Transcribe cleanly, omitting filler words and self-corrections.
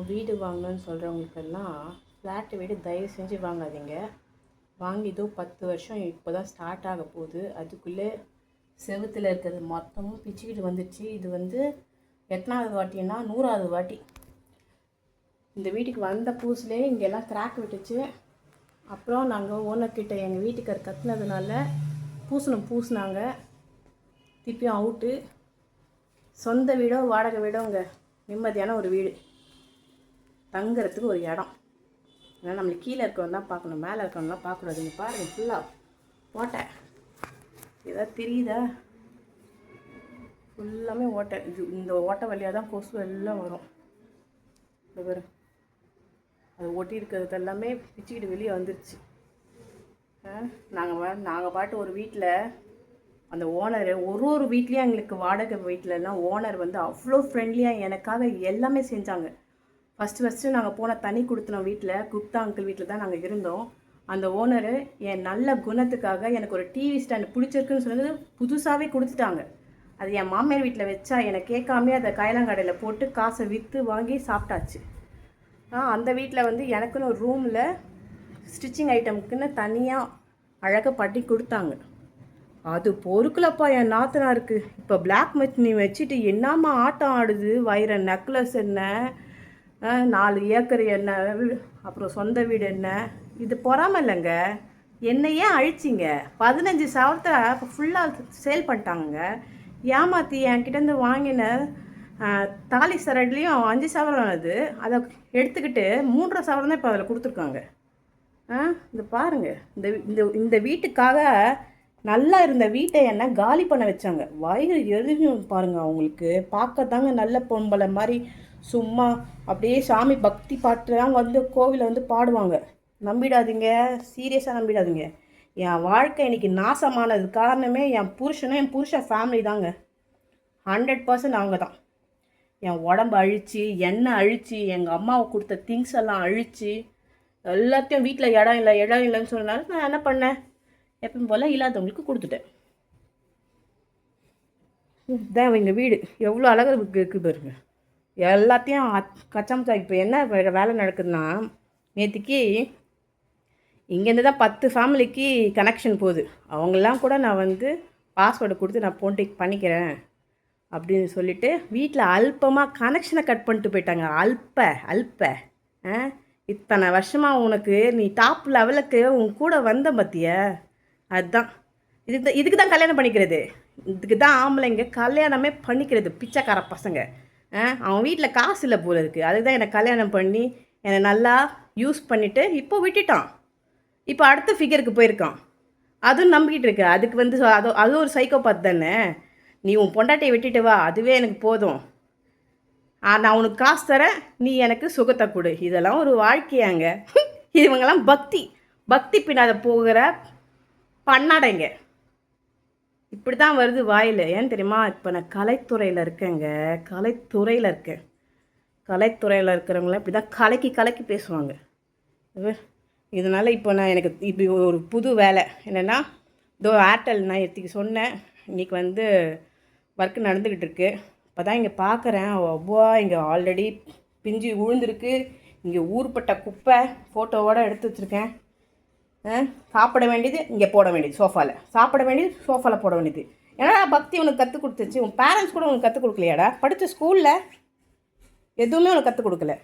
வீடு வாங்கணும்னு சொல்கிறவங்களுக்கெல்லாம் ஃப்ளாட்டு வீடு தயவு செஞ்சு வாங்காதீங்க. வாங்கி இதோ 10 வருஷம் இப்போ தான் ஸ்டார்ட் ஆக போகுது. அதுக்குள்ளே செவுத்தில் இருக்கிறது மொத்தமும் பிச்சுக்கிட்டு வந்துடுச்சு. இது வந்து எத்தனாவது வாட்டின்னா 100வது வாட்டி. இந்த வீட்டுக்கு வந்த புதுசுலேயே இங்கெல்லாம் கிராக் விட்டுச்சு. அப்புறம் நாங்கள் ஓனர்கிட்ட எங்கள் வீட்டுக்கார் கத்துனதுனால பூசினாங்க. திருப்பியும் அவுட்டு. சொந்த வீடோ வாடகை வீடோங்க, நிம்மதியான ஒரு வீடு, தங்குறதுக்கு ஒரு இடம். ஏன்னா நம்மளுக்கு கீழே இருக்கவன் தான் பார்க்கணும், மேலே இருக்கவன்லாம் பார்க்கக்கூடாது. இங்கே பாருங்கள், ஃபுல்லாக ஓட்டை. ஏதாவது தெரியுதா? ஃபுல்லாமே ஓட்டை. இந்த ஓட்டை வழியாக தான் கொசு எல்லாம் வரும். இந்த பேர் அது ஒட்டி இருக்கிறது எல்லாமே பிச்சுக்கிட்டு வெளியே வந்துருச்சு. நாங்கள் பாட்டு ஒரு வீட்டில் அந்த ஓனர் ஒரு வீட்லேயும் எங்களுக்கு வாடகை வீட்டிலலாம் ஓனர் வந்து அவ்வளோ ஃப்ரெண்ட்லியாக எனக்காக எல்லாமே செஞ்சாங்க. ஃபஸ்ட்டு நாங்கள் போன தனி கொடுத்தோம் வீட்டில், குப்தா அங்கிள் வீட்டில் தான் நாங்கள் இருந்தோம். அந்த ஓனரு என் நல்ல குணத்துக்காக எனக்கு ஒரு டிவி ஸ்டாண்டு பிடிச்சிருக்குன்னு சொன்னது புதுசாகவே கொடுத்துட்டாங்க. அது என் மாமியார் வீட்டில் வச்சா எனக்கு கேட்காமே அதை கைலாங்கடையில் போட்டு காசை விற்று வாங்கி சாப்பிட்டாச்சு. அந்த வீட்டில் வந்து எனக்குன்னு ஒரு ரூமில் ஸ்டிச்சிங் ஐட்டமுக்குன்னு தனியாக அழகாக பண்ணி கொடுத்தாங்க. அது பொறுக்கலப்பா என் நாத்தனாருக்கு. இப்போ பிளாக் மெட்னி வச்சுட்டு என்னம்மா ஆட்டம் ஆடுது. வைர நெக்லஸ் என்ன, 4 ஏக்கர் என்ன, அப்புறம் சொந்த வீடு என்ன. இது பொறாமல் இல்லைங்க, என்னையே அழிச்சிங்க. 15 சவரத்தை ஃபுல்லாக சேல் பண்ணிட்டாங்க. ஏமாற்றி என்கிட்டேருந்து வாங்கின தாலி சரட்லேயும் 5 சவரம் அது, அதை எடுத்துக்கிட்டு 3.5 சவரம் தான் இப்போ அதில் கொடுத்துருக்காங்க. இந்த பாருங்கள், இந்த வீட்டுக்காக நல்லா இருந்த வீட்டை என்ன காலி பண்ண வச்சாங்க. வயிறு எரியும் பாருங்கள். அவங்களுக்கு பார்க்கத்தாங்க நல்ல பொம்பளை மாதிரி சும்மா அப்படியே சாமி பக்தி பாட்டுலாம் வந்து கோவிலை வந்து பாடுவாங்க. நம்பிடாதீங்க, சீரியஸாக நம்பிடாதீங்க. என் வாழ்க்கை இன்றைக்கி நாசமானது காரணமே என் புருஷனும் என் புருஷன் ஃபேமிலி தாங்க. 100% அவங்க தான். என் உடம்பு அழித்து, எண்ணெய் அழித்து, எங்கள் அம்மாவை கொடுத்த திங்ஸ் எல்லாம் அழித்து, எல்லாத்தையும் வீட்டில் இடம் இல்லைன்னு சொன்னாலும் நான் என்ன பண்ணேன், எப்பவும் போல் இல்லாதவங்களுக்கு கொடுத்துட்டேன். இதான் எங்கள் வீடு எவ்வளோ அழகாக இருக்குது பாருங்க. எல்லாத்தையும் கச்சாமச்சா. இப்போ என்ன வேலை நடக்குதுன்னா, நேற்றுக்கு இங்கேருந்து தான் 10 ஃபேமிலிக்கு கனெக்ஷன் போகுது. அவங்களாம் கூட நான் வந்து பாஸ்வேர்டு கொடுத்து நான் போன் டேக் பண்ணிக்கிறேன் அப்படின்னு சொல்லிவிட்டு வீட்டில் அல்பமாக கனெக்ஷனை கட் பண்ணிட்டு போயிட்டாங்க. அல்ப இத்தனை வருஷமாக உனக்கு நீ டாப் லெவலுக்கு உன் கூட வந்த பற்றிய அதுதான். இதுக்கு தான் கல்யாணம் பண்ணிக்கிறது. இதுக்கு தான் ஆம்பளைங்க கல்யாணமே பண்ணிக்கிறது. பிச்சைக்கார பசங்க. அவன் வீட்டில் காசு இல்லை போல இருக்குது. அதுக்கு தான் என்னை கல்யாணம் பண்ணி என்னை நல்லா யூஸ் பண்ணிவிட்டு இப்போ விட்டுட்டான். இப்போ அடுத்த ஃபிகருக்கு போயிருக்கான். அதுவும் நம்பிக்கிட்டு இருக்கு. அதுக்கு வந்து அதுவும் ஒரு சைக்கோபாத் தானே. நீ உன் பொண்டாட்டியை விட்டுட்டு வா, அதுவே எனக்கு போதும். நான் உனக்கு காசு தரேன், நீ எனக்கு சுகத்தை கொடு. இதெல்லாம் ஒரு வாழ்க்கையாங்க. இவங்கெல்லாம் பக்தி பின்னாத போகிற பண்ணாடைங்க. இப்படி தான் வருது வாயில். ஏன் தெரியுமா? இப்போ நான் கலைத்துறையில் இருக்கேங்க. கலைத்துறையில் இருக்கிறவங்களாம் இப்படி தான் கலக்கி பேசுவாங்க. இதனால் இப்போ நான் எனக்கு இப்படி ஒரு புது வேலை என்னென்னா, இதோ ஏர்டெல் நான் எடுத்துக்க சொன்னேன். இன்றைக்கி வந்து ஒர்க்கு நடந்துக்கிட்டு இருக்கு. இப்போ தான் இங்கே பார்க்குறேன். அவ்வளோ இங்கே ஆல்ரெடி பிஞ்சு விழுந்துருக்கு. இங்கே ஊர்பட்ட குப்பை ஃபோட்டோவோடு எடுத்து வச்சுருக்கேன். சாப்பிட வேண்டியது இங்கே போட வேண்டியது சோஃபாவில், சாப்பிட வேண்டியது சோஃபாவில் போட வேண்டியது. ஏன்னா பக்தி உனக்கு கற்றுக் கொடுத்துச்சு. உன் பேரண்ட்ஸ் கூட உனக்கு கற்றுக் கொடுக்கலையாடா? படித்த ஸ்கூலில் எதுவுமே உனக்கு கற்றுக் கொடுக்கல.